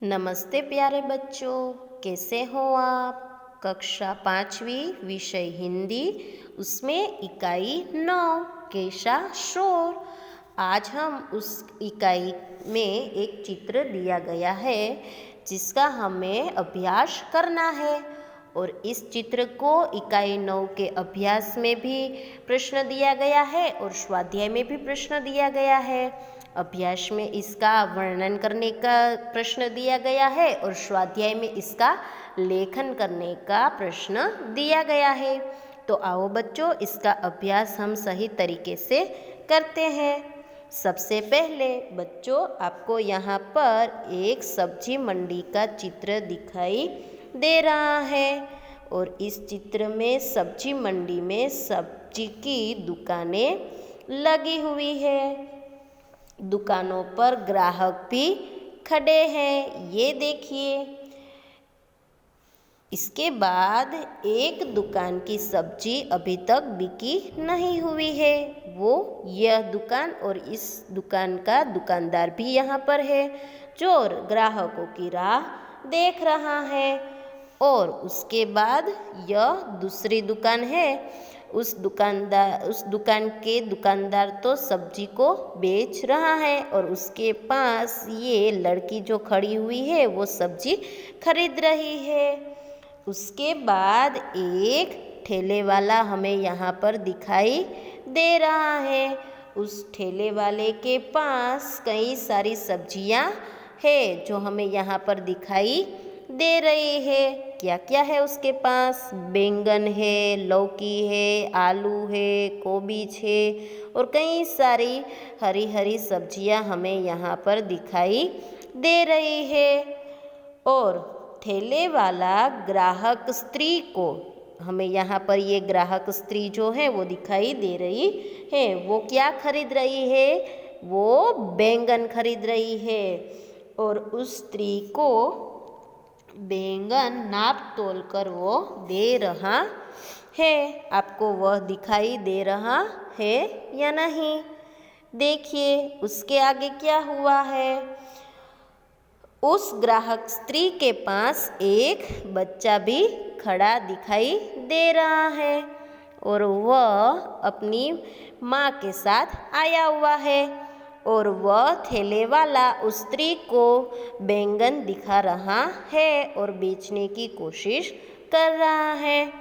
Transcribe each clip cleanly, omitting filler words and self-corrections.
नमस्ते प्यारे बच्चों, कैसे हो आप। कक्षा 5वीं विषय हिंदी, उसमें इकाई 9 कैसा शोर। आज हम उस इकाई में एक चित्र दिया गया है जिसका हमें अभ्यास करना है। और इस चित्र को इकाई 9 के अभ्यास में भी प्रश्न दिया गया है और स्वाध्याय में भी प्रश्न दिया गया है। अभ्यास में इसका वर्णन करने का प्रश्न दिया गया है और स्वाध्याय में इसका लेखन करने का प्रश्न दिया गया है। तो आओ बच्चों, इसका अभ्यास हम सही तरीके से करते हैं। सबसे पहले बच्चों, आपको यहाँ पर एक सब्जी मंडी का चित्र दिखाई दे रहा है और इस चित्र में सब्जी मंडी में सब्जी की दुकानें लगी हुई है। दुकानों पर ग्राहक भी खड़े हैं, ये देखिए। इसके बाद एक दुकान की सब्जी अभी तक बिकी नहीं हुई है, वो यह दुकान और इस दुकान का दुकानदार भी यहाँ पर है जो ग्राहकों की राह देख रहा है। और उसके बाद यह दूसरी दुकान है। उस दुकान के दुकानदार तो सब्जी को बेच रहा है और उसके पास ये लड़की जो खड़ी हुई है वो सब्जी खरीद रही है। उसके बाद एक ठेले वाला हमें यहाँ पर दिखाई दे रहा है। उस ठेले वाले के पास कई सारी सब्जियाँ है जो हमें यहाँ पर दिखाई दे रही है। क्या क्या है उसके पास? बैंगन है, लौकी है, आलू है, कोबीज है और कई सारी हरी हरी सब्जियां हमें यहाँ पर दिखाई दे रही है। और ठेले वाला ग्राहक स्त्री को हमें यहाँ पर ये ग्राहक स्त्री जो है वो दिखाई दे रही है। वो क्या खरीद रही है? वो बैंगन खरीद रही है और उस स्त्री को बैंगन नाप तोल कर वो दे रहा है। आपको वह दिखाई दे रहा है या नहीं? देखिए उसके आगे क्या हुआ है। उस ग्राहक स्त्री के पास एक बच्चा भी खड़ा दिखाई दे रहा है और वह अपनी माँ के साथ आया हुआ है और वह ठेले वाला उस स्त्री को बैंगन दिखा रहा है और बेचने की कोशिश कर रहा है।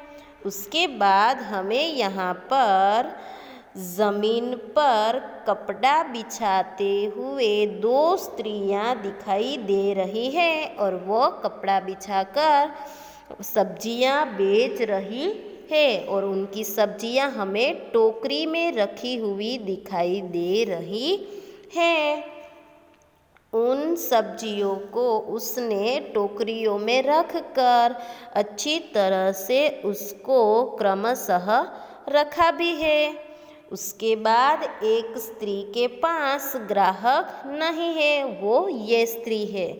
उसके बाद हमें यहाँ पर ज़मीन पर कपड़ा बिछाते हुए दो स्त्रियाँ दिखाई दे रही है और वह कपड़ा बिछाकर सब्जियाँ बेच रही है और उनकी सब्जियाँ हमें टोकरी में रखी हुई दिखाई दे रही है। उन सब्जियों को उसने टोकरियों में रखकर अच्छी तरह से उसको क्रमशः रखा भी है। उसके बाद एक स्त्री के पास ग्राहक नहीं है, वो ये स्त्री है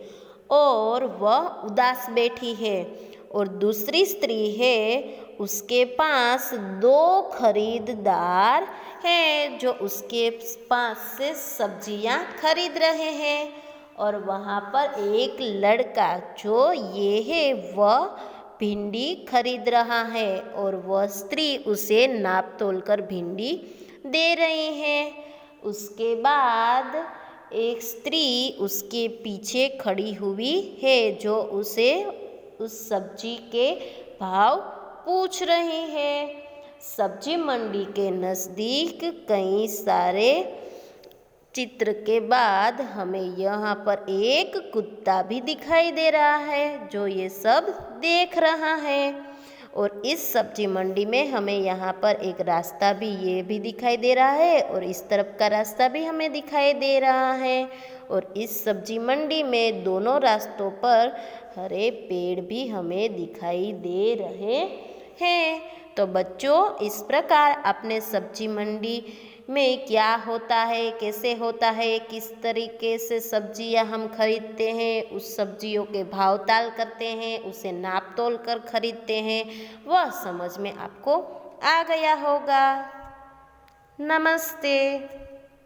और वह उदास बैठी है। और दूसरी स्त्री है, उसके पास दो खरीददार हैं जो उसके पास से सब्जियां खरीद रहे हैं। और वहाँ पर एक लड़का जो ये है वह भिंडी खरीद रहा है और वह स्त्री उसे नाप तोल कर भिंडी दे रही है। उसके बाद एक स्त्री उसके पीछे खड़ी हुई है जो उसे उस सब्जी के भाव पूछ रही है। सब्जी मंडी के नज़दीक कई सारे चित्र के बाद हमें यहाँ पर एक कुत्ता भी दिखाई दे रहा है जो ये सब देख रहा है। और इस सब्जी मंडी में हमें यहाँ पर एक रास्ता भी ये भी दिखाई दे रहा है और इस तरफ का रास्ता भी हमें दिखाई दे रहा है। और इस सब्जी मंडी में दोनों रास्तों पर हरे पेड़ भी हमें दिखाई दे रहे हैं। तो बच्चों, इस प्रकार अपने सब्जी मंडी में क्या होता है, कैसे होता है, किस तरीके से सब्जियां हम खरीदते हैं, उस सब्जियों के भाव ताल करते हैं, उसे नाप तोल कर खरीदते हैं, वह समझ में आपको आ गया होगा। नमस्ते।